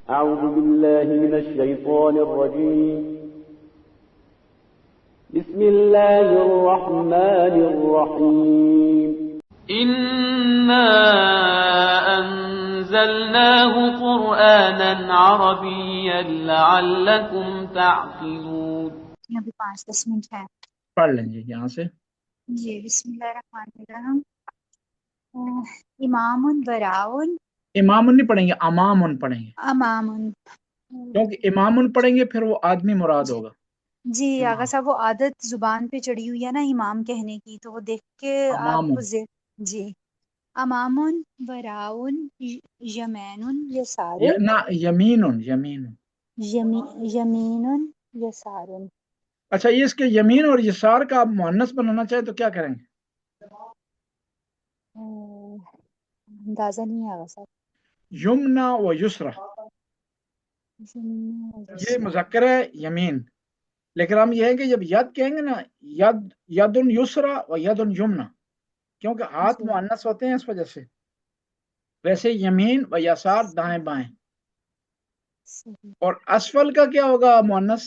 أعوذ بالله من الشيطان الرجيم بسم الله الرحمن الرحيم إنا أنزلناه قرآنا عربيا لعلكم تعقلون. ابھی 5-10 منٹ ہے. پڑھ لیں جی یہاں سے. جی بسم اللہ الرحمن الرحیم. امام براؤن. امام نہیں پڑھیں گے، امام پڑھیں گے، امام. کیونکہ امام پڑھیں گے پھر وہ آدمی مراد ہوگا. جی آغا امام صاحب وہ عادت زبان پہ چڑھی ہوئی ہے نا امام کہنے کی، تو وہ دیکھ کے امام آپ جی امام براؤن یمین یسار. نہ یمین یمین. یمین یسار. اچھا یہ اس کے یمین اور یسار کا آپ مؤنث بنانا چاہے تو کیا کریں گے؟ اندازہ نہیں ہے آغا صاحب. یمنا و یسرا یہ مذکر ہے یمین، لیکن ہم یہ ہے کہ جب ید کہیں گے نا ید یسرا و ید یمنا، کیونکہ ہاتھ جی مؤنث ہوتے ہیں اس وجہ سے. ویسے یمین و یسار دائیں بائیں. صحیح. اور اسفل کا کیا ہوگا مؤنث؟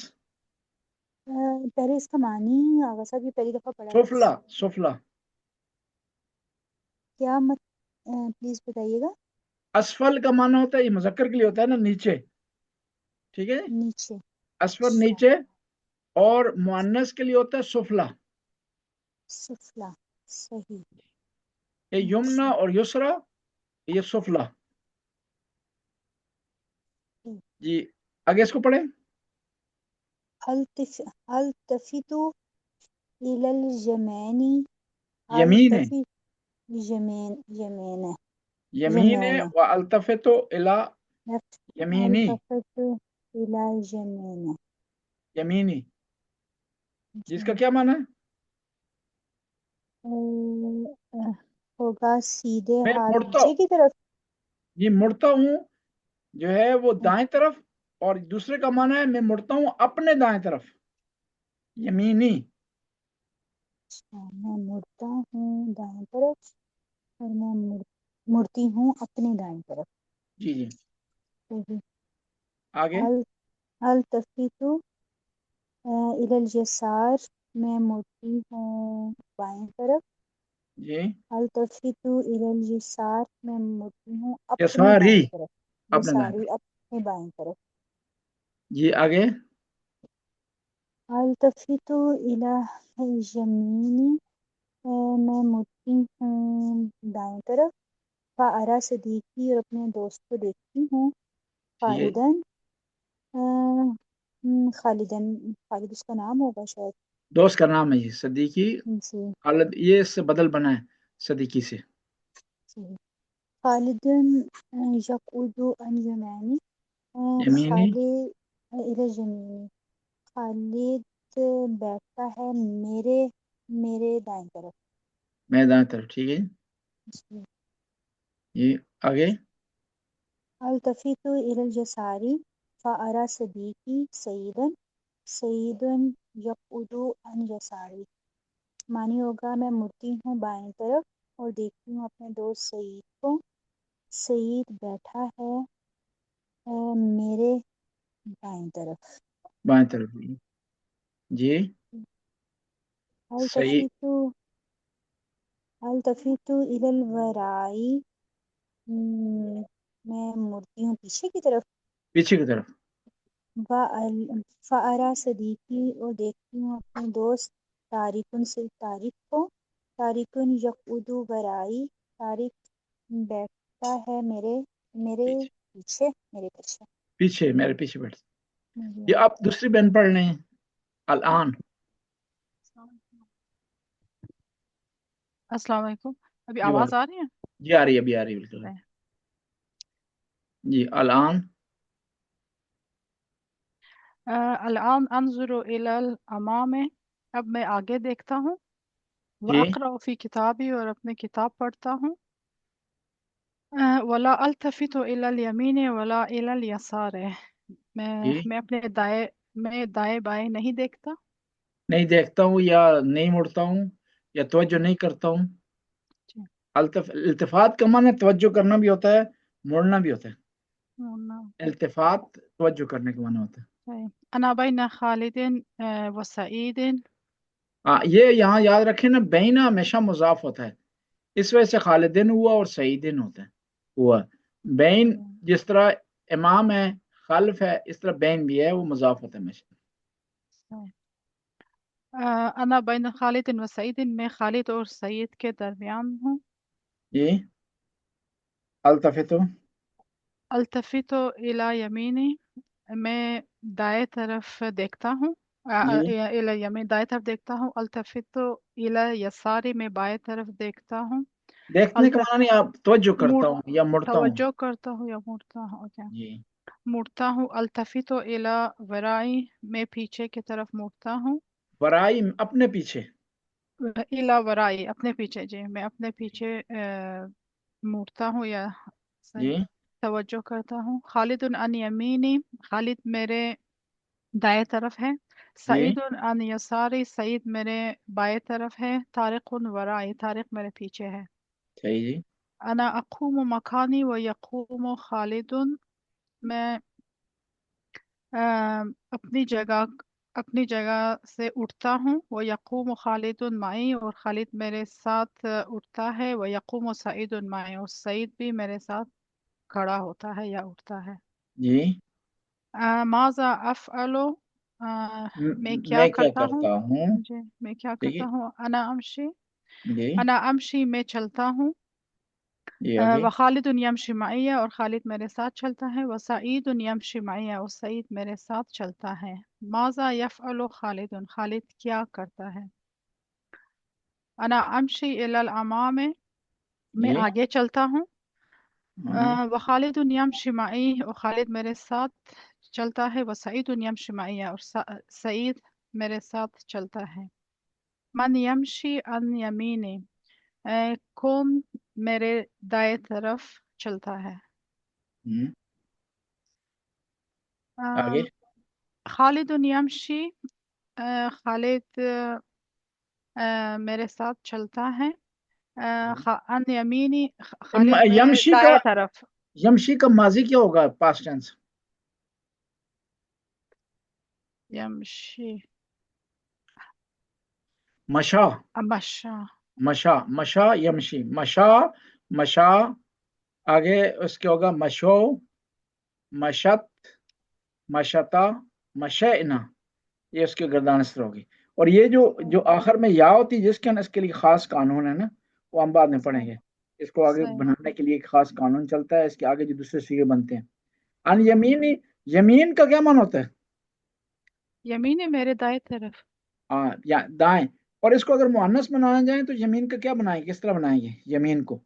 پہلے اس کا معنی آغا صاحب یہ پہلی دفعہ پڑھا ہے. سفلا. سفلا کیا مت پلیز بتائیے گا. اسفل کا معنی ہوتا ہے، یہ مذکر کے لیے ہوتا ہے نا، نیچے. ٹھیک ہے، نیچے. اسفل نیچے، اور مؤنث کے لیے ہوتا ہے سفلا. سفلا. صحیح. یہ یمنا اور یسرا، یہ سفلا. جی آگے اس کو پڑھیں. التفت الى اليمين. یمین ہے، يمين. یمین ہے، و التفت الی یمینی. التفت الى اليمين. یمینی جس کا کیا معنی ہے؟ ہوگا سیدھے میں ہاتھ مڑتا پیچھے کی طرف. یہ مڑتا ہوں جو ہے وہ دائیں طرف، اور دوسرے کا معنی ہے میں مڑتا ہوں اپنے دائیں طرف. یمینی. میں مڑتا ہوں دائیں طرف اور میں مڑتی ہوں اپنے دائیں طرف. جی جی صحیح. آگے. التفت الى اليسار. میں مڑتی ہوں بائیں طرف. جی التفت الى اليسار. میں مڑتی ہوں اپنے یساری، بائیں طرف. اپنے دائیں یساری طرف. اپنے بائیں طرف. جی آگے. التفت الى اليمين. میں مڑتی ہوں دائیں طرف. فارا صدیقی. اور اپنے دوست کو دیکھتی ہوں. ٹھیک ہے، خالدن خالد اس کا نام ہوگا شاید. دوست کا نام ہے یہ صدیقی. جی خالد یہ اس سے بدل بنا ہے صدیقی سے. صحیح. خالدن یقود عن یمانی. یمینی. خالد الی یمینی. خالد بیٹھتا ہے میرے دائیں طرف. میں دائیں طرف. ٹھیک ہے جی. یہ آگے. التفت الى اليسار. فارا صدیقی سعید یقود عن یساری. معنی ہوگا میں مڑتی ہوں بائیں طرف اور دیکھتی ہوں اپنے دوست سعید کو. سعید بیٹھا ہے میرے بائیں طرف. بائیں طرف. جی صحیح. التفت الى الوراء. میں مڑتی ہوں پیچھے کی طرف. پیچھے کی طرف. فارا صدیقی. اور دیکھتی ہوں اپنے دوست تارکن سے تاریخ کو. تارکن یقود ورائی. تاریخ بیٹھتا ہے میرے پیچھے. پیچھے میرے پیچھے بیٹھ. یہ آپ دوسری بین پڑھ لیں. الان. السلام علیکم. ابھی جی آواز آ رہی ہے؟ جی آ رہی ہے، ابھی آ رہی ہے بالکل. جی الان. الان انظر الی الامام. اب میں آگے دیکھتا ہوں. جی واقرأ فی کتابی. اور اپنے کتاب پڑھتا ہوں. ولا التفت الی الیمین ولا الی الیسار. جی میں اپنے دائیں بائیں نہیں دیکھتا. نہیں دیکھتا ہوں یا نہیں مڑتا ہوں یا توجہ نہیں کرتا ہوں. جی. التفات کا معنی توجہ کرنا بھی ہوتا ہے، مڑنا بھی ہوتا ہے. التفات توجہ کرنے کا معنی ہوتا ہے. طيب. أنا بين خالد وسعيد. یہ یہاں یاد رکھیں نا، بین ہمیشہ مضاف ہوتا ہے، اس وجہ سے خالدین ہوا اور سعیدین ہوتا ہے ہوا. بین جس طرح امام ہے، خلف ہے، اس طرح بین بھی ہے، وہ مضاف ہوتا ہے ہمیشہ. طيب. أنا بين خالد وسعيد. میں خالد اور سعید کے درمیان ہوں. جی التفتو التفت إلى يميني. میں دائیں طرف دیکھتا ہوں. جی إلى يمين دائیں طرف دیکھتا ہوں. التفت إلى يساري. میں بائیں طرف دیکھتا ہوں. دیکھنے کا معنی نہیں، آپ توجہ کرتا ہوں یا مڑتا ہوں. توجہ کرتا ہوں یا مڑتا ہوں. اوکے. جی مڑتا ہوں. التفت إلى ورائی. میں پیچھے کی طرف مڑتا ہوں. ورائی اپنے پیچھے. إلى ورائی اپنے پیچھے. جی میں اپنے پیچھے مڑتا ہوں یا جی توجہ کرتا ہوں. خالد عن یمینی. خالد میرے دائیں طرف ہے. سعید عن یساری. سعید میرے بائیں طرف ہے. طارق ورائی. طارق میرے پیچھے ہے. صحیح جی. انا اقوم مکانی و یقوم خالد. میں اپنی جگہ سے اٹھتا ہوں. وہ یقوم خالد معی. اور خالد میرے ساتھ اٹھتا ہے. وہ یقوم سعید معی. اور سعید بھی میرے ساتھ کھڑا ہوتا ہے یا اٹھتا ہے. جی ماذا افعل. میں کیا کرتا ہوں. جی میں کیا کرتا ہوں. انا امشی. جی انا امشی میں چلتا ہوں. جی آگے. وخالد یمشی معی. اور خالد میرے ساتھ چلتا ہے. وسعید یمشی معی. اور سعید میرے ساتھ چلتا ہے. ماذا یفعل خالد. خالد کیا کرتا ہے. انا امشی الی الامام. میں جی آگے چلتا ہوں. آگے. وخالد یمشی معی. اور خالد میرے ساتھ چلتا ہے. وسعید یمشی معی. اور سعید میرے ساتھ چلتا ہے. من یمشی عن یمینی. کون میرے دائیں طرف چلتا ہے. آگے. خالد یمشی. خالد میرے ساتھ چلتا ہے. عن یمینی. خالد میرے یمشی کا دائیں طرف. یمشی کا ماضی کیا ہوگا پاسٹ ٹینس. یمشی مشا. مشا. مشا مشا یمشی. مشا مشا. آگے اس کے ہوگا مشو مشت مشتا مشینا. یہ اس کی گردانستر ہوگی. اور یہ جو آخر میں یا ہوتی جس کے اس کے لیے خاص قانون ہے نا، وہ ہم بعد میں پڑھیں گے. اس کو آگے بنانے کے لیے ایک خاص قانون چلتا ہے. اس کے آگے جو دوسرے سیغے بنتے ہیں. ان یمینی. یمین کا کیا معنی ہوتا ہے. یمین میرے دائیں طرف. ہاں یا دائیں. اور اس کو اگر مؤنث بنانا جائیں تو یمین کا کیا بنائیں گے، کس طرح بنائیں گے یمین کو.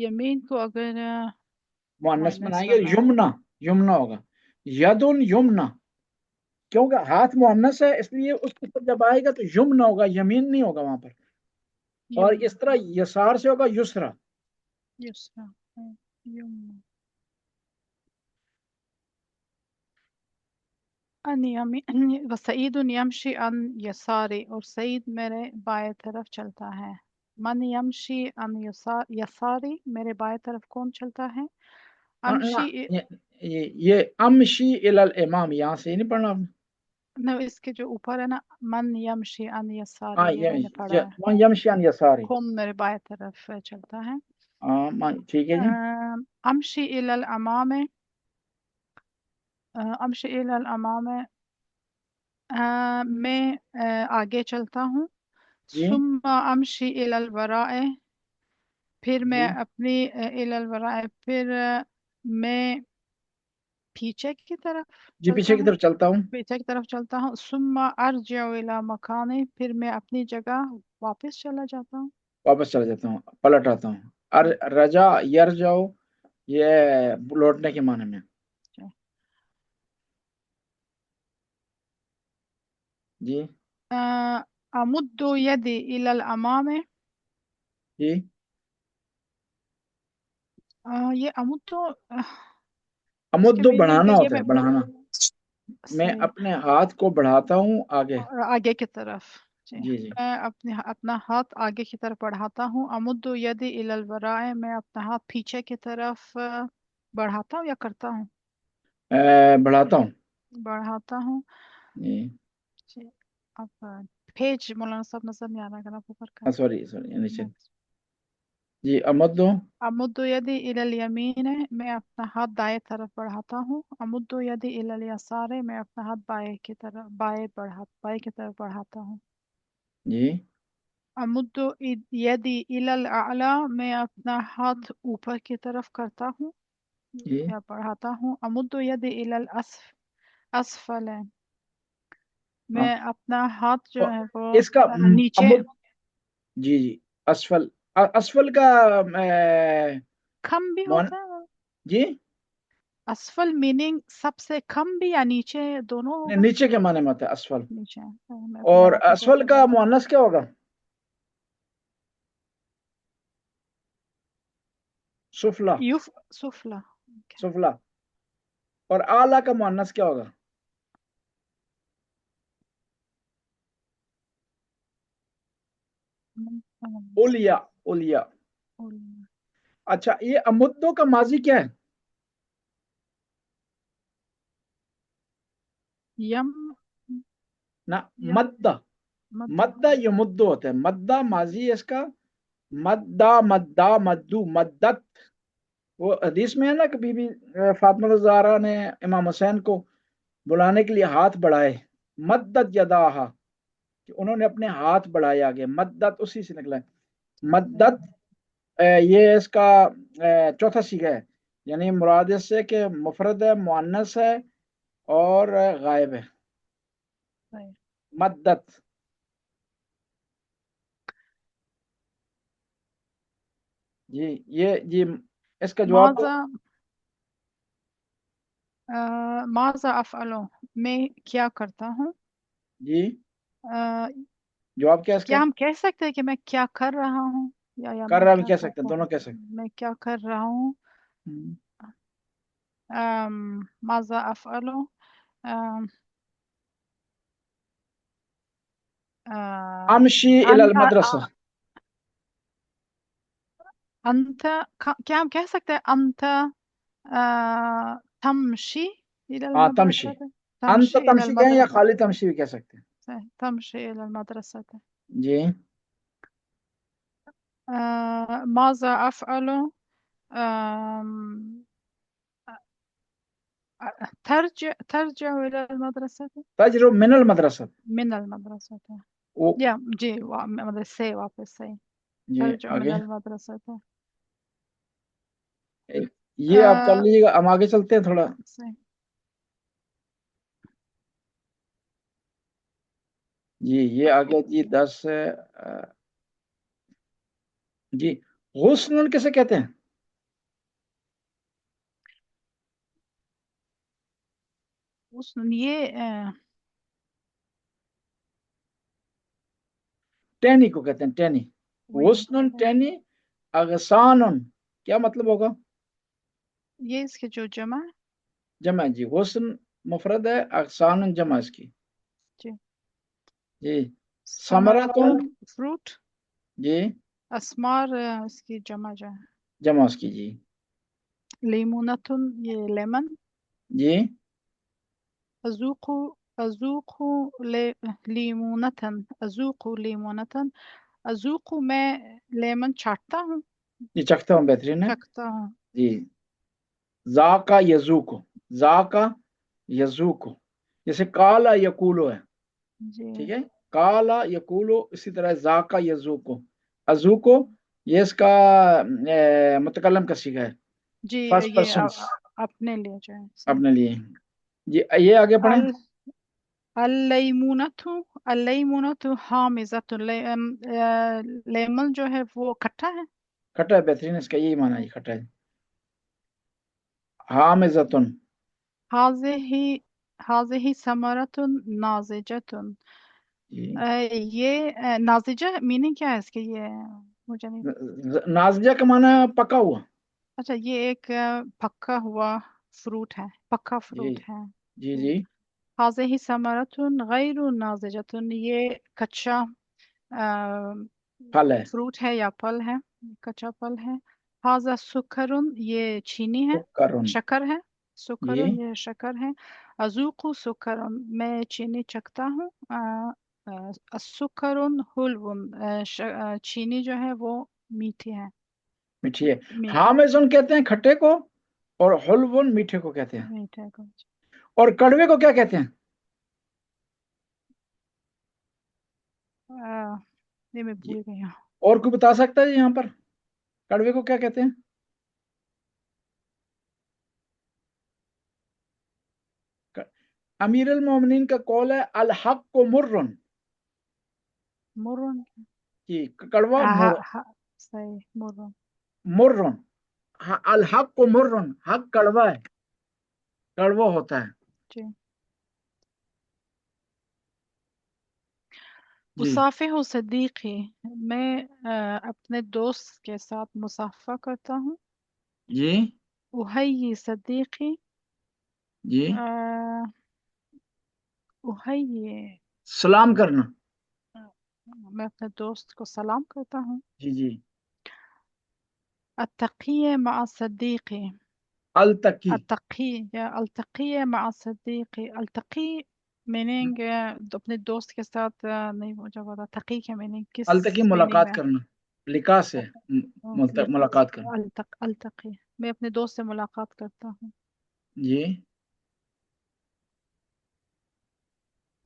یمین کو اگر مؤنث بنائیں گے یمنا. یمنا ہوگا. یدن یمنا. کیونکہ ہاتھ مؤنث ہے اس لیے اس کے اوپر جب آئے گا تو یمنا ہوگا، یمین نہیں ہوگا وہاں پر. اور اس طرح یسار سے ہوگا یسرا. یسرا. وسعید یمشی عن یساری. اور سعید میرے بائیں طرف چلتا ہے. من یمشی عن یساری. میرے بائیں طرف کون چلتا ہے. امشی. یہ امشی الی الامام یہاں سے نہیں پڑھنا آپ نے. نو اس کے جو اوپر ہے نا، من یمشی عن یساری. یہ میں نے پڑھا ہے. یمشی عن یساری. کون میرے بائیں طرف چلتا ہے. ٹھیک ہے جی. امشی الی الامام. امشی الی الامام. میں آگے چلتا ہوں. ثم امشی الی الوراء. پھر میں اپنی الی الوراء. پھر میں پیچھے کی طرف جی پیچھے کی طرف چلتا ہوں. پیچھے کی طرف چلتا ہوں. ثم ارجع الی مکانی. پھر میں اپنی جگہ واپس چلا جاتا ہوں. واپس چلا جاتا ہوں، پلٹ آتا ہوں. رجا یرجعو یہ لوٹنے کے معنی میں. جی امد یدی الی الامام. جی یہ امد تو امدو بڑھانا ہوتا ہے، بڑھانا. میں اپنے ہاتھ کو بڑھاتا ہوں آگے. آگے کی طرف. جی جی میں اپنا ہاتھ آگے کی طرف بڑھاتا ہوں. امدو یدی الی الوراء، میں اپنا ہاتھ پیچھے کی طرف بڑھاتا ہوں یا کرتا ہوں؟ بڑھاتا ہوں. بڑھاتا ہوں. جی جی. اب پیج مولانا صاحب نظر نہیں آ رہا، اگر آپ اوپر کر سوری نیچے. جی امدو امدو یدی الی الیمین، میں اپنا ہاتھ دائیں طرف بڑھاتا ہوں. امدو یدی الی الیسار، میں اپنا ہاتھ بائیں کی طرف بڑھاتا ہوں. جی امدو یدی الی الاعلی، میں اپنا ہاتھ اوپر کی طرف کرتا ہوں جی یا بڑھاتا ہوں. امدو یدی الی الاسفل، ہاں. میں اپنا ہاتھ جو ہے وہ اس کا نیچے. جی جی اسفل کا کم بھی ہوتا ہے. جی اسفل میننگ سب سے کم بھی یا نیچے دونوں ہوگا؟ نیچے کے معنی میں ہوتا ہے اسفل. نیچے. میں اپنے اور ہاتھ کو اسفل کا مؤنث کیا ہوگا؟ سفلا. سفلا. سفلا. اور اعلیٰ کا مؤنث کیا ہوگا؟ اولیا. اولیا. اچھا یہ امدو کا ماضی کیا ہے؟ یم. نہ مدہ. مدہ یمدو ہوتا ہے. مدہ ماضی ہے اس کا. مدہ مدہ مدو مدت. وہ حدیث میں ہے نا کہ بی بی فاطمہ الزہرا نے امام حسین کو بلانے کے لیے ہاتھ بڑھائے. مدت یداہا، کہ انہوں نے اپنے ہاتھ بڑھائے آگے. مدت اسی سے نکلا ہے. مدت یہ اس کا چوتھا صیغہ ہے. یعنی مراد اس سے کہ مفرد ہے، مؤنث ہے اور غائب ہے. مدت. جی یہ جی اس کا جواب ماذا افعلو، میں کیا کرتا ہوں. جی جواب کیا اس کا؟ کیا ہم کہہ سکتے ہیں کہ میں کیا کر رہا ہوں یا کر میں رہا بھی کیا کہہ سکتے کرتا ہیں، ہوں؟ دونوں کہہ سکتے ہیں. میں کیا کر رہا ہوں. ماذا افعلو. امشی الی المدرسہ. انت، کیا ہم کہہ سکتے ہیں انت تمشی الی ہاں تمشی. المدرسہ؟ انت تمشی الی تمشی کہیں یا المدرسہ. خالی تمشی بھی کہہ سکتے ہیں. تمشی الی المدرسہ. جی ماذا افعلو. ترجع الى المدرسة. تجرب من المدرسہ. من المدرسة. وہ یا جی مدرسے واپس سے. جی ترجع من آگے المدرسة. یہ آپ کر لیجیے گا. ہم آگے چلتے ہیں تھوڑا. جی یہ آگے جی 10 جی غسل کیسے کہتے ہیں؟ یہ ٹینی کو کہتے ہیں. ٹینی. غسل ٹینی اغسان. کیا مطلب ہوگا؟ یہ اس کے جو جمع جمع. جی غسل مفرد ہے، اغسان جمع اس کی. جی جی ثمرتن. فروٹ. جی اسمار اس کی جمع جو ہے. جمع اس کی. جی لیمونتن، یہ لیمن. جی أذوق لیمونتن. أذوق لیمونتن. أذوق میں لیمن چاٹتا ہوں. یہ چکھتا ہوں. بہترین ہے. چکھتا ہوں. جی ذاقا یذوق. ذاقا یذوق جیسے کالا یقولو ہے. جی ٹھیک ہے. کالا یقولو اسی طرح ذاقا یذوق. اذوقو یہ اس کا متکلم کا صیغہ ہے. جی فرسٹ یہ پرسن اپنے لیے جو ہے. اپنے لیے. جی یہ آگے پڑھیں. اللیمونۃ. اللیمونۃ حامضۃ. لیمن جو ہے وہ کھٹا ہے. کھٹا ہے. بہترین اس کا یہی معنی ہے. کھٹا ہے. حامضۃ. هذه ثمرۃ ناضجۃ. یہ ناضجہ میننگ کیا ہے اس کے؟ یہ مجھے نہیں. نازجہ کا معنی ہے پکا ہوا. اچھا یہ ایک پکا ہوا فروٹ ہے. پکا فروٹ ہے. جی جی هذه ثمرۃ غیر ناضجۃ. یہ کچا फल है, फ्रूट है या फल है, कच्चा फल है। हाजा सुकरुन, ये चीनी है, करुण शक्कर है। जी सुकरुन ये शक्कर है। अजूकु सुकरुन, मैं चीनी चखता हूँ। सुकरुन हुलवुन, चीनी जो है वो मीठी है, मीठी है। मीठी हामेजुन कहते हैं खट्टे को, और हुलवुन मीठे को कहते हैं। मीठे को। और कड़वे को क्या कहते हैं? ये मैं जी, भूल गई हूँ। और कोई बता सकता है यहाँ पर कड़वे को क्या कहते हैं? अमीर अल मोमिनीन का कौल है अल हक को मुर्रन, मुर्रन, कि कड़वा सही, मुर्रन। मुर्रन, अल हक को मुर्रन, हक कड़वा है, कड़वा होता है। जी। जी मुसाफिह सदीक़ी, मैं अपने दोस्त के साथ मुसाफा करता हूँ। जी उहय्यी सदीक़ी, जी, उहय्यी, सलाम करना। मैं अपने दोस्त को सलाम करता हूँ। जी जी, अत्तक़िय मअ सदीक़ी, अल तकी, अत्तक़ी या अल्तक़िय मअ सदीक़ी। अल्तक़ी मीनिंग अपने दोस्त के साथ नहीं पूछा पता। तक़ी क्या मीनिंग, किस अल तकी मीनिंग मुलाकात में? करना, लिका से मुलाकात करना। अल्तक़ी, मैं अपने दोस्त से मुलाकात करता हूँ। जी,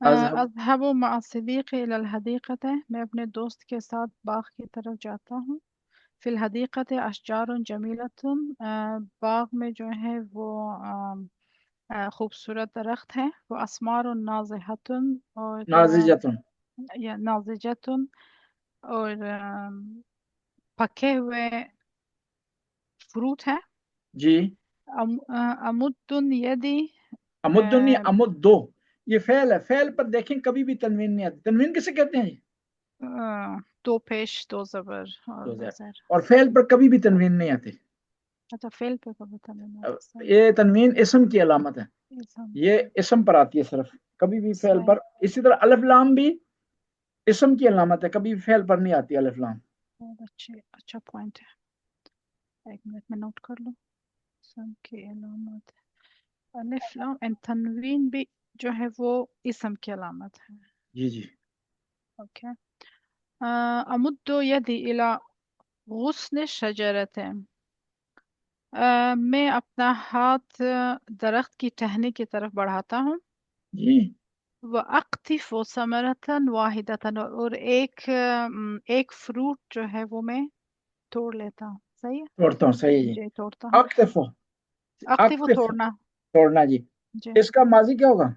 अज़हब, अज़हबु मअ सदीक़ी इलल हदीक़त, मैं अपने दोस्त के साथ बाग की तरफ जाता हूँ। फिल हदीक़त अशजारुन जमीलतुन, बाग में जो है वो खूबसूरत दरख्त है। वो अस्मारुन नाज़िहतुन, और नाज़िजतुन, या नाज़िजतुन, और पके हुए फ्रूट है। जी, अमुद्दुन यदी, अमुद्दुन या अमुद्दो, ये फेल है। फेल पर देखें कभी भी तनवीन नहीं आती। तनवीन किसे कहते हैं? दो पेश, दो ज़बर और दो दो ज़ेर। ज़ेर। और फेल पर कभी भी तनवीन नहीं आती। अच्छा, फेल पे कब था मैंने? सही, ये तनवीन इसम की अलामत है, इसम, ये इसम पर आती है सिर्फ, कभी भी फेल सही। पर। इसी तरह अलिफ लाम भी इसम की अलामत है, कभी भी फेल पर नहीं आती अलिफ लाम। बहुत अच्छा पॉइंट है, एक मिनट में नोट कर लो। इसम की अलामत अलिफ लाम एंड तनवीन भी जो है वो इसम की अलामत है। जी जी, ओके। अमुद्दु यदी इला गुस्न शजरते, मैं अपना हाथ दरख्त की टहनी की तरफ बढ़ाता हूँ। जी, व अक़्तिफ़ु समरतन वाहिदतन, और एक फ्रूट जो है वो मैं तोड़ लेता हूँ। सही है, तोड़ता हूँ, सही है जी। जी तोड़ता हूँ। अक्तिफ, अक़्तिफ़ु अक्तिफ तोड़ना, तोड़ना जी। जी। इसका माजी क्या होगा?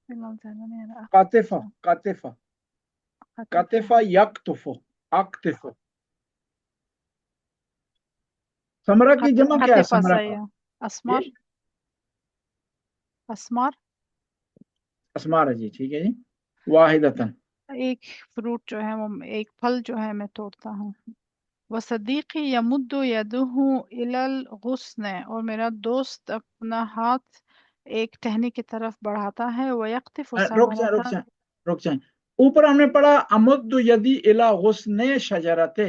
फिलहाल ज़्यादा नहीं आ रहा। कातिफा, कातिफा, अक़्तिफ़, कातिफा यक्तुफु, अक्तिफु। समरा की जमा क्या है? क़तिफ़ा समरा सही का है। ये अस्मार, अस्मार, असमार है जी, ठीक है जी। वाहिदतन, एक फ्रूट जो है वो, एक फल जो है मैं तोड़ता हूँ। व सदीक़ी यमुद्दु यदहु इलल गुस्न, और मेरा दोस्त अपना हाथ एक टहनी की तरफ बढ़ाता है। व यक़्तिफ़ु रुक जाए रुक समरतन, जाए रुक जाए। ऊपर हमने पढ़ा अमुद्दु यदी इला गुस्ने शजरते,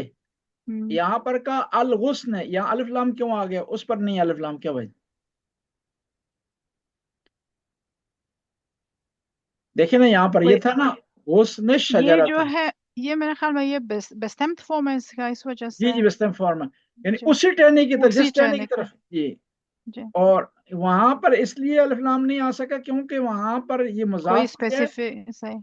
यहाँ पर का अल गुस्न, यहाँ अलिफ लाम क्यों आ गया? उस पर नहीं अलिफ लाम, क्या भाई? देखिए ना, यहाँ पर ये था ना गुस्ने ये जो शजरते। है, ये मेरे ख्याल में ये बेस्टेम्ड फॉर्म है इसका, इस वजह जी से। जी, वेस्टर्न फॉर्म है, यानी जी, उसी टहनी की तरफ, उसी जिस टहनी की टहनी का, तरफ जी। जी। और वहां पर इसलिए अलिफ लाम नहीं आ सका क्योंकि वहां पर ये कोई मुजाफ भी है स्पेसिफिक, सही,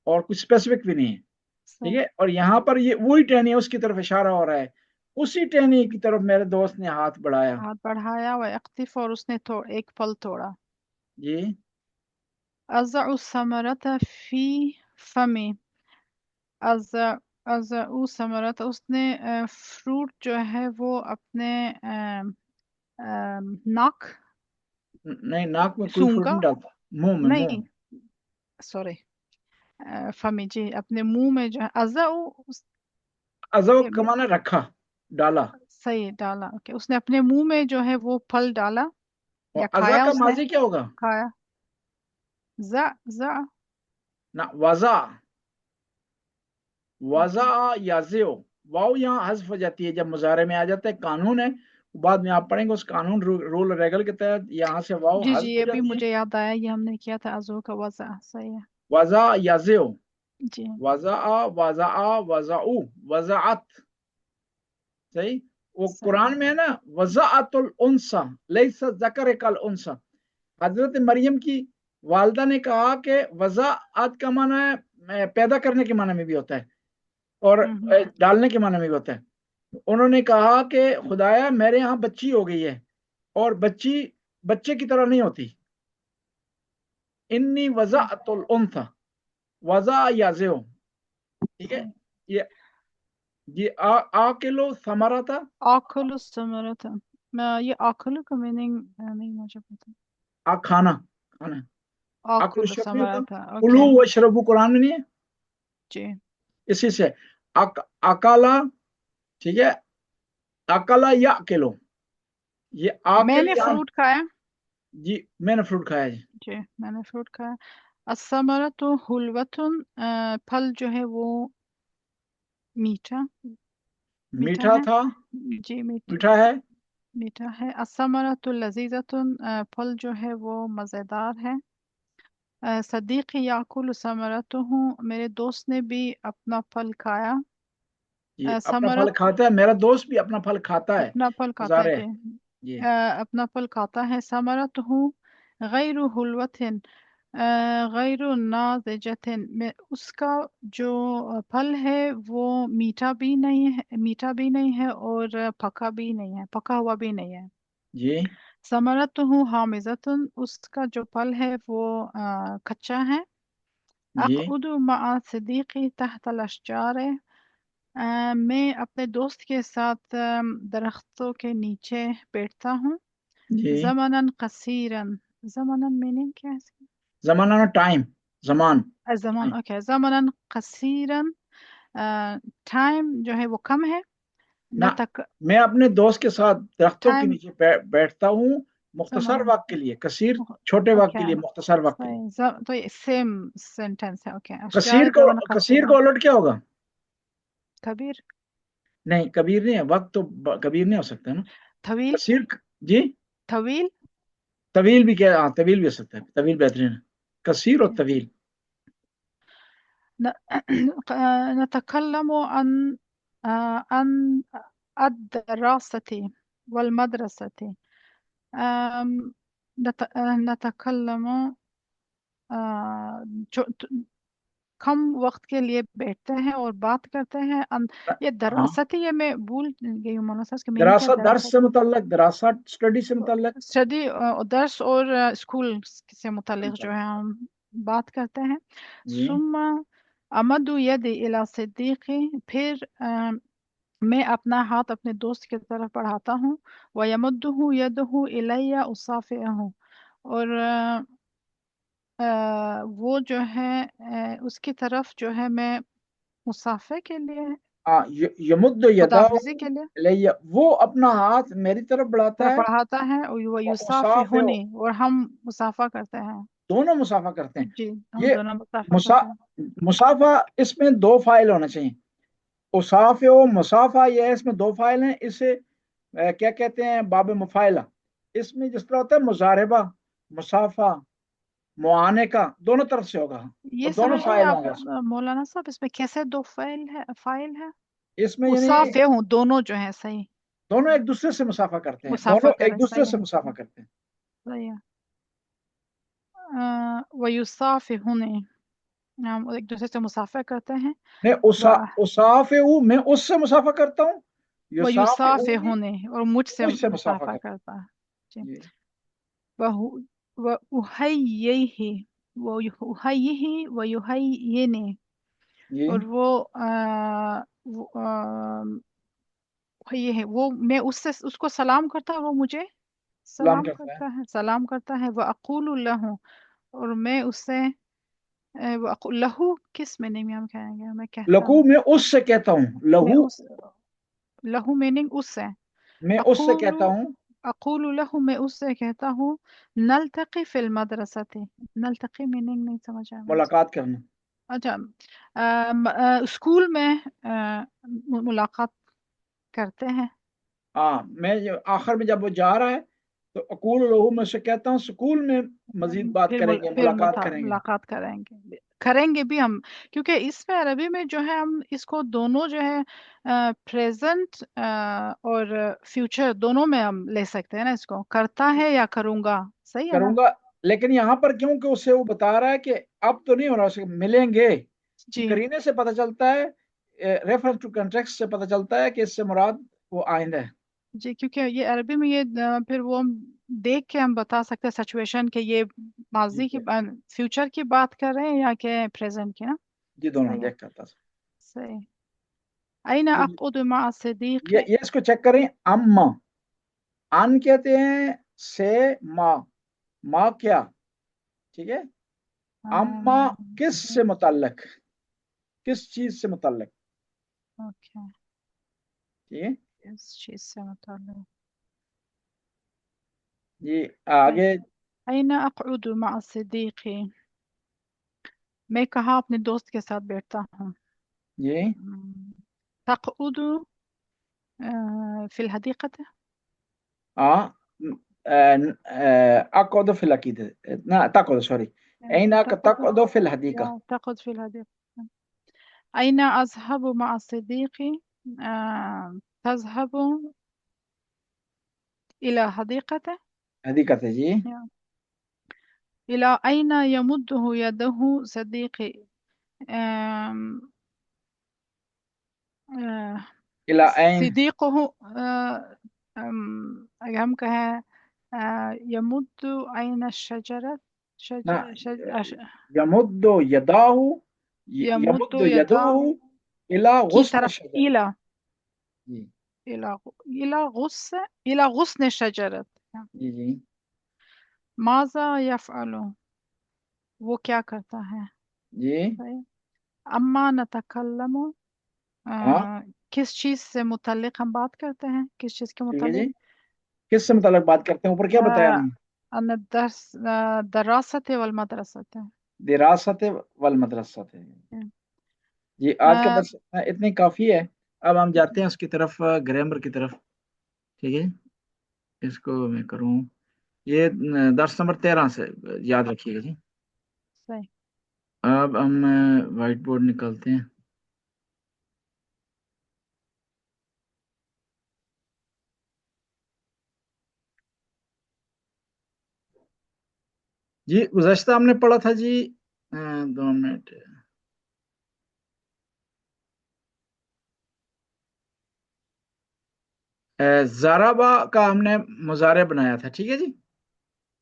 और कुछ स्पेसिफिक भी नहीं है, ठीक सही। है। और यहाँ पर ये वही टहनी है, उसकी तरफ इशारा हो रहा है, उसी टहनी की तरफ मेरे दोस्त ने हाथ बढ़ाया। हाथ बढ़ाया, व यक़्तिफ़, और उसने एक फल तोड़ा। जी, अज़अु समरत फी फमी, अज़अु समरत, उसने फ्रूट जो है वो अपने नाक, नहीं, नाक में कोई फ्रूट सूंघा, नहीं डालता, मुंह में, मुंह नहीं, में। सॉरी, फमी जी, अपने मुंह में जो है अज़अु, अजो कमाना रखा, डाला। सही डाला। ओके, उसने अपने मुंह में जो है वो फल डाला या और अजा खाया का उसने, माजी क्या होगा? खाया। ज़ा, ज़ा, ना वज़ा याज़िउ, वाव यहाँ हज़्फ हो जाती है जब मुज़ारे में आ जाता है, कानून है, बाद में आप पढ़ेंगे उस कानून रूल रेगल के तहत यहाँ से वाव जी हज़्फ हो ये भी जाती है। मुझे याद आया, ये हमने किया था अज़ू का वज़ा, सही है वज़ा याज़िउ, जी। वज़ा वज़ाउ वज़ाअत, सही। वो सही कुरान में है ना, वज़ाअतुल उन्सा लैसा ज़कर कल उन्सा, हजरत मरियम की वालदा ने कहा कि वज़ाअत का माना है पैदा करने के माना में भी होता है और डालने के माना में भी होता है। उन्होंने कहा कि खुदाया मेरे यहाँ बच्ची हो गई है और बच्ची बच्चे की तरह नहीं होती। इन्नी वज़ाअतुल उन्सा वज़ा याज़िउ, ठीक है। ये आकिलो समरा था, आखलु समरता, ये आखलु का मीनिंग नहीं मुझे पता। खाना खाना आकुल आखलु शब्द नहीं होता, समरता, कुलू ओके वशरबू कुरान में नहीं है, जी। इसी से अकाला, ठीक है, अकाला या अकेलो, ये आकिल मैंने यहाँ, फ्रूट खाया जी मैंने फ्रूट खाया जी। जी, मैंने फ्रूट खाया। असमरतु हुलवतुन, फल जो है वो मीठा मीठा मीठा है था, जी, मीठा है। मीठा है। असमरतु लजीजतुन, फल जो है वो मज़ेदार है। सदीक़ी याकुलु समरतुहु, मेरे दोस्त ने भी अपना फल खाया। ये अपना फल समरत, खाता है, मेरा दोस्त भी अपना फल खाता है, अपना फल खाता है गुजारे जी। है ये। अपना फल खाता है। समरतुहु गैरु हुलवतिन, गैरु नाज़िजतिन, में उसका जो फल है वो मीठा भी नहीं है और पका भी नहीं है, पका हुआ भी नहीं है। जी समरतुहु हामिज़तुन, उसका जो फल है वो कच्चा है। जी अक़उदु मआ सदीक़ी तहतल अशजार, मैं अपने दोस्त के साथ दरख्तों के नीचे बैठता हूँ। जी। ज़मनन कसीरन, ज़मनन मीनिंग क्या है इसका? जमाना टाइम, जमान ज़मान, टाइम। ओके। ज़मनन कसीरन, टाइम जो है वो कम है। ना, नतक मैं अपने दोस्त के साथ दरख्तों के टाइम, नीचे बैठता हूँ मुख्तसर ज़मनन, वक्त के लिए, कसीर छोटे वक्त के ओके लिए, मुख्तसर वक्त के लिए। सही। तो ये सेम सेंटेंस है, ओके। कसीर अशजार को ज़मन कसीर को कसीरन, उलट क्या होगा? कबीर, नहीं कबीर नहीं है, वक्त तो कबीर नहीं हो सकता ना। तवील, कसीर जी, तवील तवील भी क्या, हाँ तवील भी हो सकता है, तवील बेहतरीन है, कसीर और तवील। नतकल्लमु अन الدراسة والمدرسة. नतकल्लम, कम वक्त के लिए बैठते हैं और बात करते हैं। ये हाँ, दरासत, ये मैं भूल गई हूँ मौलाना साहब, इसका मीनिंग क्या है दरासत दर्स दरासत? से मुतल्लक, दरासत स्टडी से मुतल्लक। स्टडी, दर्स और स्कूल से मुतालिक जो है हम बात करते हैं। जी सुम्मा अमदु यदी इला सिद्दीक़ी, फिर मैं अपना हाथ अपने दोस्त की तरफ बढ़ाता हूँ। व यमुद्दुहु यदहु इलैया उसाफ़िहु, और वो जो है उसकी तरफ जो है मैं मुसाफ़े के लिए, हाँ, यमुद्द यदाहु खुदाफिज़ी के लिए इलैया, वो अपना हाथ मेरी तरफ बढ़ाता तरफ है, बढ़ाता है। और व और उसाफिहु, युसाफ़िहुनी, और हम मुसाफ़ा करते हैं। दोनों मुसाफा करते हैं। जी, हम ये दोनों मुसाफ़ा मुसा करते हैं। मुसाफा, इसमें दो फाइल होना चाहिए। उसाफियो मुसाफा, ये है, इसमें दो फाइल हैं। इसे क्या कहते हैं, बाब मुफाइला। इसमें जिस तरह होता है मुजारबा, मुसाफा, मुआने का, दोनों तरफ से होगा, ये और दोनों समझ नहीं फाइल आप होंगे इसमें। मौलाना साहब, इसमें कैसे दो फाइल है? इसमें यानी मुसाफ़े हूँ, दोनों जो है सही, दोनों एक दूसरे से मुसाफा करते हैं, मुसाफ़ा दोनों एक करें, दूसरे सही से है, मुसाफा करते हैं। सही है। व युसाफ़िहुनी, हम एक दूसरे से मुसाफ़ा करते हैं। नहीं, उसाफिउ मैं उससे मुसाफा करता हूँ, व युसाफिउनी युसाफ़िहुनी, और मुझसे मुझसे मुसाफा मुसाफ़ा करता करता है जी। है। जी व उहय्यिही, वो उहय्यिही व युहय्यिनी, जी और ये है वो, मैं उससे उसको सलाम करता है, वो मुझे सलाम सलाम करता है। करता है, सलाम करता है। व अक़ूलु लहू, और मैं उससे लहू किस मीनिंग में हम कहेंगे, मैं कहता लहू हूँ, मैं उससे कहता हूँ, मैं लहू उस, लहू मीनिंग उससे। मैं उससे अक़ूलु कहता हूँ, अक़ूलु लहू, मैं उससे कहता हूँ। नल्तक़ी फ़िल मदरसती, नल्तक़ी मीनिंग नहीं समझ आया मुझे। मुलाकात करना। अच्छा, स्कूल में मुलाकात करते हैं। हाँ, मैं आखिर में जब वो जा रहा है तो अकूल लहू में से कहता हूँ स्कूल में मजीद बात करेंगे, मुलाकात करेंगे। मुलाकात करेंगे भी हम, क्योंकि इसमें अरबी में जो है हम इसको दोनों जो है प्रेजेंट और फ्यूचर दोनों में हम ले सकते हैं ना, इसको करता है या करूंगा, सही है ना। करूंगा, लेकिन यहाँ पर क्योंकि उससे वो बता रहा है कि अब तो नहीं हो रहा, उससे मिलेंगे, जी करीने से पता चलता है, रेफरेंस टू कॉन्टेक्स्ट से पता चलता है कि इससे मुराद वो आइंदा है। जी, क्योंकि ये अरबी में ये फिर वो हम देख के हम बता सकते हैं सिचुएशन के ये माजी जी की फ्यूचर की बात कर रहे हैं या के प्रेजेंट की ना। जी, दोनों सही है, देख करता सही। अइन है। अक़उद मअ सदीक़ी। ये इसको चेक करें। अम्मा, अन कहते हैं से माँ क्या, ठीक है। अम्मा किस से मुतल्लक, किस चीज से मुतल्लक, ओके, ठीक है। इस चीज से मुताल्लिक़। जी आगे। अइन अक़उद मअ सदीक़ी, मैं कहाँ अपने दोस्त के साथ बैठता हूँ। जी तक़उद फिल हदीक़त। हाँ, अक़उद फिल अक़ीदह, ना तक़उद, सॉरी, ऐना तक़उद फिल हदीक़ह। तक़उद फिल हदीक़त। अइन अज़हब मअ सदीक़ी, तज़हब इला हदीक़त। हदीक़त है जी। इला अइन यमुद्दु यदहु सदीक़ी, इला ऐन, सिदीक़हु, अगर हम कहें यमुद्दु अइन शजरत, ना, शज यमुद्दु यदाहु, यमुद्दु यमुद्दु यदहु यदाहु इला की गुस्न तरफ, शजर। इला जी इला इला गुस इला गुस्न शजरत। जी जी। माज़ा यफ़अलु, वो क्या करता है। जी सही। अम्मा नतकल्लमु, हाँ, किस चीज़ से मुतल्लिक हम बात करते हैं, किस चीज़ के ठीक है जी। मुतल्लिक। किससे मुताल्लिक बात करते हैं, ऊपर क्या बताया नहीं। अन दरासत वल मदरसत। दिरासत वल मदरसत है। जी, आज का दर्स इतनी काफी है। अब हम जाते हैं उसकी तरफ, ग्रामर की तरफ, ठीक है। इसको मैं करूँ, ये दर्स नंबर 13 से याद रखिएगा जी। सही। अब हम व्हाइट बोर्ड निकालते हैं। जी गुज़श्ता हमने पढ़ा था जी, 2 मिनट। ज़राबा का हमने मुजारे बनाया था, ठीक है जी।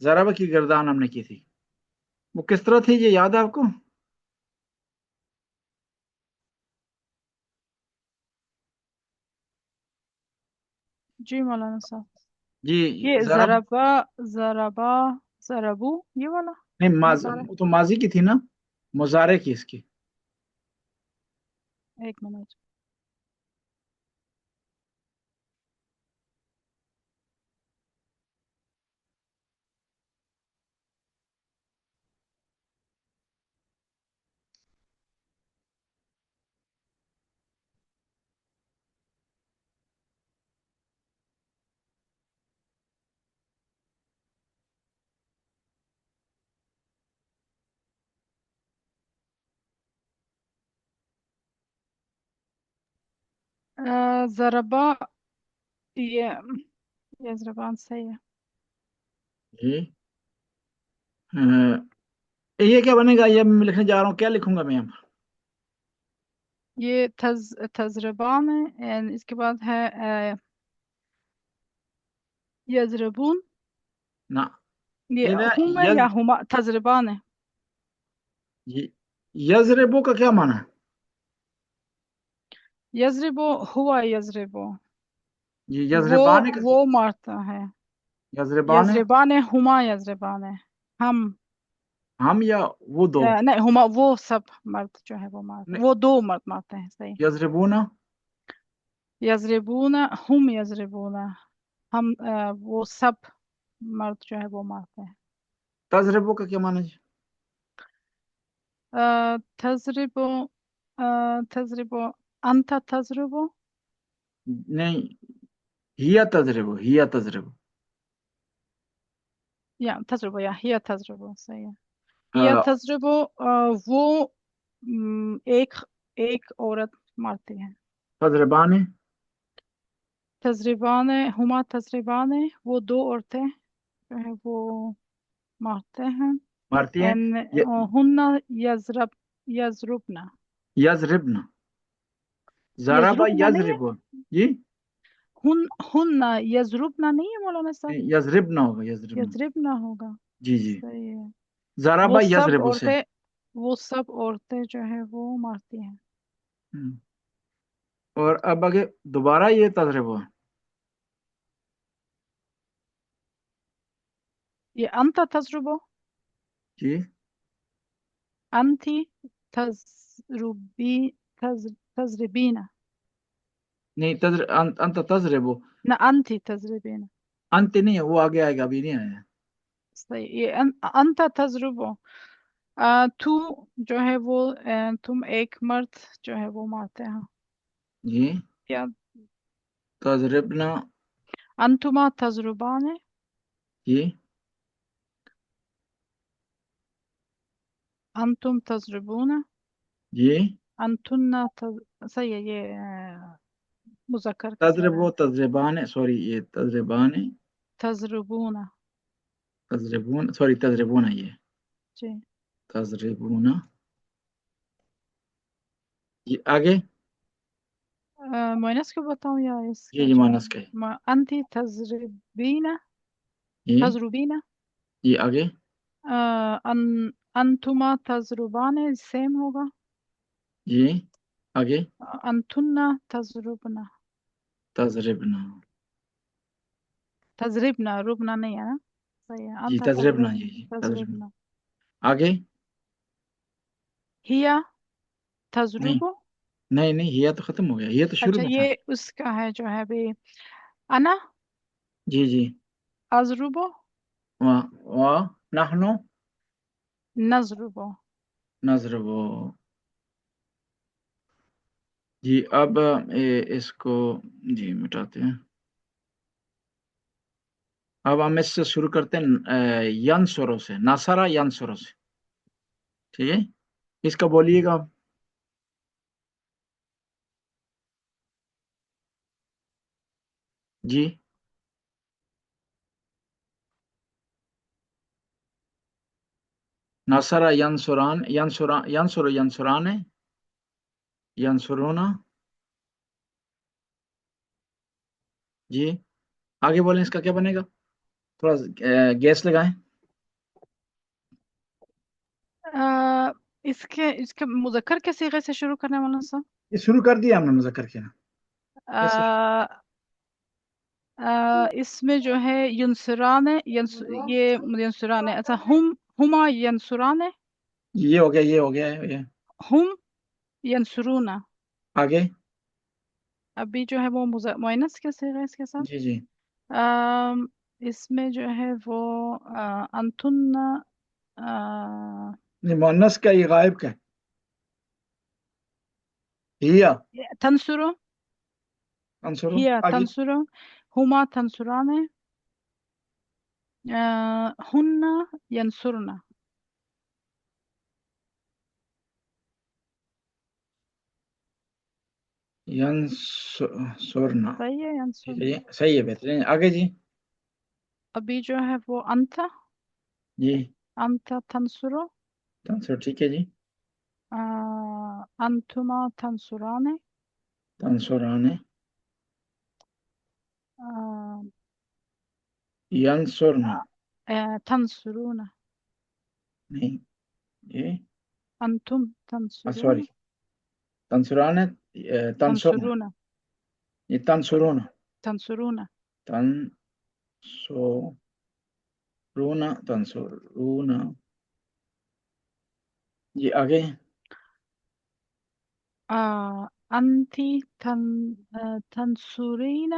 ज़राबा की गर्दान हमने की थी, वो किस तरह थी, ये याद है आपको। जी मौलाना साहब, जी ये ज़राब, ज़रबा, ज़रबा, ज़रबू, ये वाला नहीं मुजारे। तो माजी की थी ना, मुजारे की इसकी। एक मिनट। ज़रबा, ये ये ज़रबान सही है। जी ये क्या बनेगा, ये मैं लिखने जा रहा हूँ, क्या लिखूंगा मैं यहाँ पर। ये तजरबान है, and इसके बाद है यजरबून। ना, ये ये ना हुम है या हुमा, तजरबान है। ये यजरेबो का क्या माना है। यजरिबो हुआ यजरिबो, ये वो यजरबान का, वो मारता है। यजरबान है, यजरिबान है, हुमा यजरिबान है। हम हम या वो दो। नहीं, हुमा वो सब मर्द जो है वो मारते, नहीं, वो दो मर्द मारते हैं, सही। यजरबूना, यजरिबूना, हम यजरिबूना, हम वो सब मर्द जो है वो मारते हैं। तजरबो का क्या माना है। تضرب تضرب أنت تضرب نہیں ہیا تضرب ہیا تضرب یا تضرب یا هي تضرب صحیح ہے هي تضرب وہ ایک عورت مارتی ہے تضربان تضربان ہما تضربان وہ دو عورتیں جو ہے وہ مارتے ہیں مارتی ہیں ہن یضربنا یضربنا ضرب یضربنا نہیں یضرب جی ہن یضربنا نہیں ہے مولانا صاحب یضربنا ہوگا یضربنا یضربنا ہوگا جی جی صحیح ہے ضرب وہ سب یضرب سے عورتیں وہ سب عورتیں جو ہے وہ مارتی ہیں اور اب آگے دوبارہ یہ تضرب ہے یہ انت تضرب جی انتی تضربین نہیں انت تضرب نہ انتی تضربین انت نہیں ہے وہ آگے آئے گا ابھی نہیں آیا صحیح یہ انت تضرب تو جو ہے وہ تم ایک مرد جو ہے وہ مارتے ہیں جی یا تضربنا انتما تضربان جی انتم تضربون جی انتن صحیح ہے یہ مذکر کے تضرب صیغہ ہے تضربان سوری یہ تضربان تضربون تضربون سوری تضربون یہ جی تضربون جی آگے مونس کو بتاؤں یا اس جی کا جی جو مانس کا ہے انتی تضربین جی تضربین جی آگے انتما تضربان سیم ہوگا جی آگے انتن تضربنا تضربنا تضربنا ربنا نہیں ہے نا صحیح ہے جی انت تضربنا جی جی تضربنا تضربنا آگے ہیا نہیں تضرب نہیں نہیں یہ تو ختم ہو گیا یہ تو شروع اچھا میں تھا یہ اس کا ہے جو ہے بھی انا جی جی اضرب و نحن نضرب نضرب جی اب اس کو جی مٹاتے ہیں اب ہم اس سے شروع کرتے ہیں ینسرو سے نصرہ ینسرو سے ٹھیک ہے اس کا بولیے گا جی نصرہ ینسران ینسران ینسرونا جی آگے بولیں اس کا کیا بنے گا تھوڑا گیس لگائیں اس کے مذکر کے صیغے سے شروع کرنے والا سا یہ شروع کر دیا ہم نے مذکر کیا کیسے اس میں جو ہے ینسران یہ ینسران اچھا ہما ینسران یہ ہو گیا یہ ہو گیا یہ ہم ینسرون آگے ابھی جو ہے وہ مؤنث کے صیغے اس کے ساتھ جی جی اس میں جو ہے وہ انتن نہیں مؤنث کا یہ غائب کا ہیا تنصرو انصرو ہیا آگے تنصرو ہما تنصران ہن ینصرن ینصرنا صحیح ہے ینصرن صحیح ہے بہترین آگے جی ابھی جو ہے وہ انت جی تنصرو تنصر ٹھیک ہے جی انتما تنصران تنصران ینصرنا تنصرون نہیں یہ انتم تنصرون سوری تنصران تنصرنا تنصرون یہ تنصرون تنصرون تنصرون جی آگے انتی تنصرین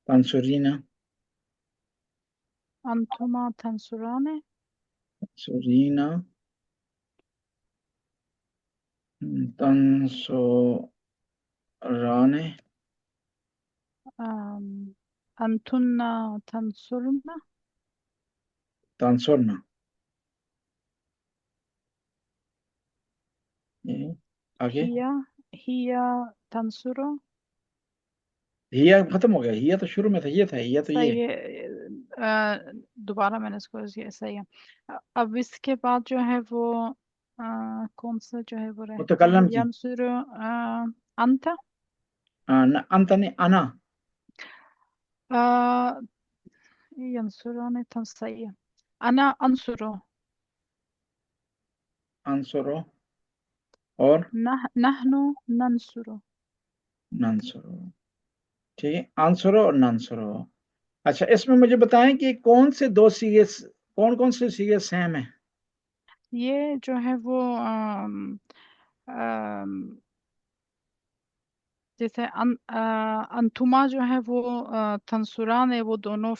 تنصرین انتما تنصران تنصرین तंसुराने अंतुन्ना तंसुरना तंसुरना, ये आगे हिया तंसुरो। हिया खत्म हो गया, हिया तो शुरू में था, ये था, हिया तो ये सही है। दोबारा मैंने इसको ये सही है। अब इसके बाद जो है वो कौन सा जो है वो रहता है मुतकल्लम की यंसुर अंत अंत नहीं, अना यंसुरो ने तो सही है। अना अंसुरो अंसुरो और नहनु नंसुरो। नंसुरो, ठीक है, आंसुरो और नंसुरो। अच्छा, इसमें मुझे बताएं कि कौन से दो सीगे, कौन कौन से सीगे सेम है? ये जो है वो अम, जैसे अंथुमा जो है वो तंसुरान है, वो दोनों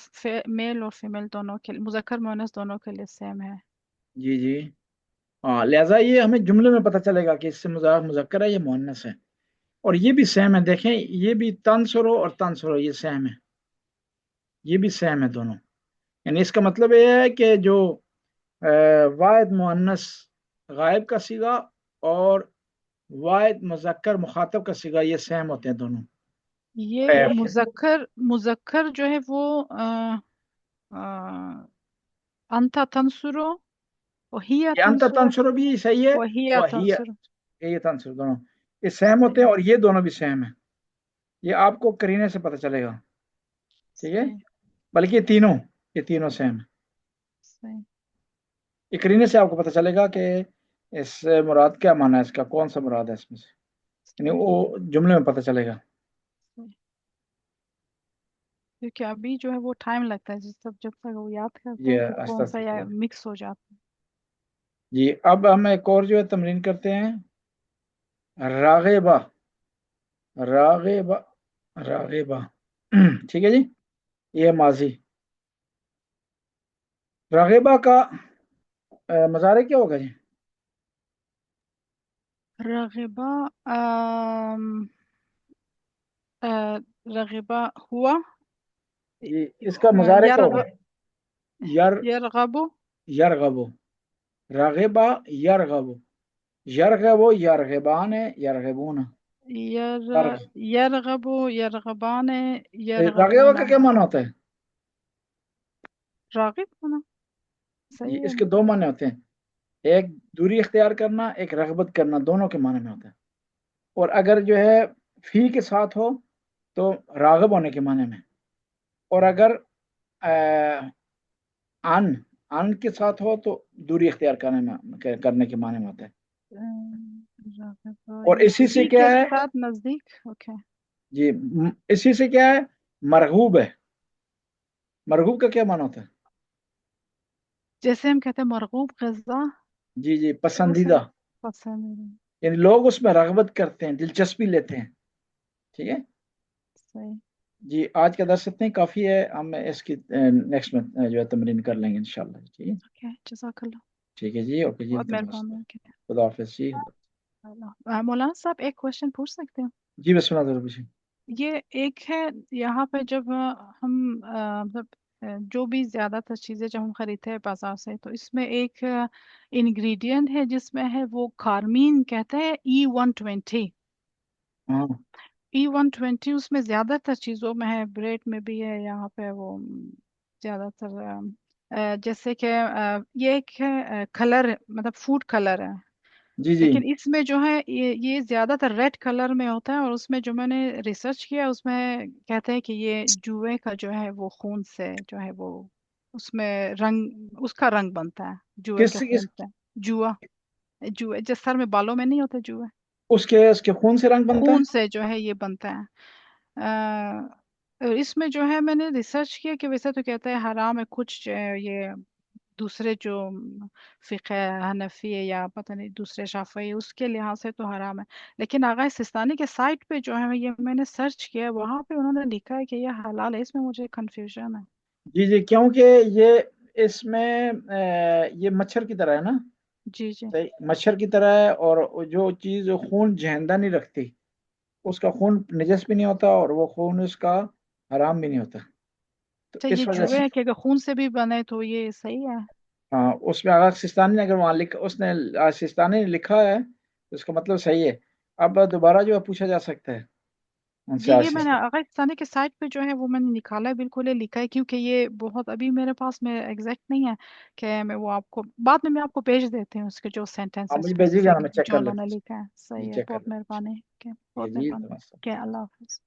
मेल और फीमेल दोनों के लिए, मुज़क्कर मुअन्नस दोनों के लिए सेम है। जी जी, हाँ, लिहाजा ये हमें जुमले में पता चलेगा कि इससे मुज़क्कर है, ये मुअन्नस है। और ये भी सेम है, देखें, ये भी तंसुरो और तंसुरो ये सेम है, ये भी सेम है दोनों। यानी इसका मतलब ये है कि जो वाहिद मुअन्नस गायब का सीगा और वाहिद मुज़क्कर मुखातब का सीगा, ये सेम होते हैं दोनों। ये मुज़क्कर मुज़क्कर जो है वो अंता तंसुरो और हिया ये अंत तंसुरो तंसुरो भी सही है, और हिया और तंसुरो। ये तंसुर दोनों ये सेम होते सही हैं, और ये दोनों भी सेम है। ये आपको करीने से पता चलेगा, ठीक है, सही बल्कि ये तीनों सेम है। सही ये करीने से आपको पता चलेगा कि इस मुराद क्या माना है, इसका कौन सा मुराद है इसमें से, यानी सही वो जुमले में पता चलेगा। सही। क्योंकि अभी जो है वो टाइम लगता है, जब तक वो याद करते ये हैं कि आस्ता कौन सा आस्ता या चलेगा। मिक्स हो जाता जी, अब हम एक और जो है तमरीन करते हैं, रागिबा, रागिबा, रागिबा, ठीक है जी, ये माजी। रागिबा का मज़ारे क्या होगा जी? है। रगिबा रगिबा हुआ जी, इसका मुज़ारे क्या यरग होगा? यर यरगबु यरगबो, रागिबा यरगबो, यरगबो यरगबान है, यरगबून, यर यरग। यरगबु यरगबान रागिबा यरगबूना। का क्या माना होता है? रागिब होना सही है। इसके दो माने होते हैं, एक दूरी इख्तियार करना, एक रगबत करना, दोनों के माने में होता है। और अगर जो है फी के साथ हो तो रागब होने के माने में, और अगर अन अन के साथ हो तो दूरी इख्तियार करने के माने में होता है। रागिबा और ये इसी से फी क्या के है साथ नजदीक। ओके। जी, इसी से क्या है, मरगूब है। मरगूब का क्या माना होता है? जैसे हम कहते हैं मरगूब ग़िज़ा, जी जी, वैसे पसंदीदा, पसंद। यानी लोग उसमें रगबत करते हैं, दिलचस्पी लेते हैं, ठीक है सही। जी। आज का दर्स इतने काफ़ी है, हम इसकी नेक्स्ट में जो है तमरीन कर लेंगे इंशाल्लाह, ठीक है। ओके जज़ाकल्लाह। ठीक है जी, ओके जी, बहुत मेहरबानी है। खुदा हाफिज़ जी। मौलाना साहब एक क्वेश्चन पूछ सकते हैं? जी बिस्मिल्लाह ज़रूर पूछिए। ये एक है यहाँ पे जब हम मतलब जो भी ज़्यादातर चीज़ें जब हम खरीदते हैं बाजार से, तो इसमें एक इंग्रेडिएंट है जिसमें है वो कारमीन कहते हैं E120। हाँ E120 उसमें ज़्यादातर चीज़ों में है, ब्रेड में भी है यहाँ पे वो ज़्यादातर जैसे कि ये एक है कलर, मतलब फूड कलर है। जी जी लेकिन इसमें जो है ये ज्यादातर रेड कलर में होता है, और उसमें जो मैंने रिसर्च किया उसमें कहते हैं कि ये जुए का जो है वो खून से जो है वो उसमें रंग, उसका रंग बनता है जुए के किस खून से। जुआ, जुए जो सर में बालों में नहीं होते जुए, उसके खून से रंग बनता है? खून से जो है ये बनता है। इसमें जो है मैंने रिसर्च किया कि वैसे तो कहता है हराम है, कुछ जो है ये दूसरे जो फ़िक़्ह हनफी है या पता नहीं दूसरे शाफ़िई, उसके लिहाज से तो हराम है। लेकिन आगा सिस्तानी के साइट पे जो है ये मैंने सर्च किया, वहाँ पे उन्होंने लिखा है कि ये हलाल है। इसमें मुझे कन्फ्यूजन है। जी जी, क्योंकि ये इसमें ये मच्छर की तरह है ना, جی جی صحیح مچھر کی طرح ہے، اور جو چیز خون جہندہ نہیں رکھتی اس کا خون نجس بھی نہیں ہوتا اور وہ خون اس کا حرام بھی نہیں ہوتا. تو اچھا، یہ اس وجہ جوئے سے ہے کہ اگر خون سے بھی بنے تو یہ صحیح ہے. ہاں اس میں آغا سستانی نے اگر وہاں اس نے سستانی نے لکھا ہے تو اس کا مطلب صحیح ہے. اب دوبارہ جو ہے پوچھا جا سکتا ہے ان سے یہ میں نے آغا ثانی کے سائٹ پہ جو ہے وہ میں نے نکالا ہے، بالکل یہ لکھا ہے، کیونکہ یہ بہت ابھی میرے پاس میں ایگزیکٹ نہیں ہے کہ میں وہ آپ کو بعد میں آپ کو بھیج دیتے ہیں اس کے جو سینٹینس مجھے بھیجیے گا، میں چیک جو کر انہوں لیتا نے ہوں. لکھا ہے. صحیح ہے، چیک کر بہت لیتا مہربانی. ہوں. بہت جی مہربانی. جی. اللہ حافظ.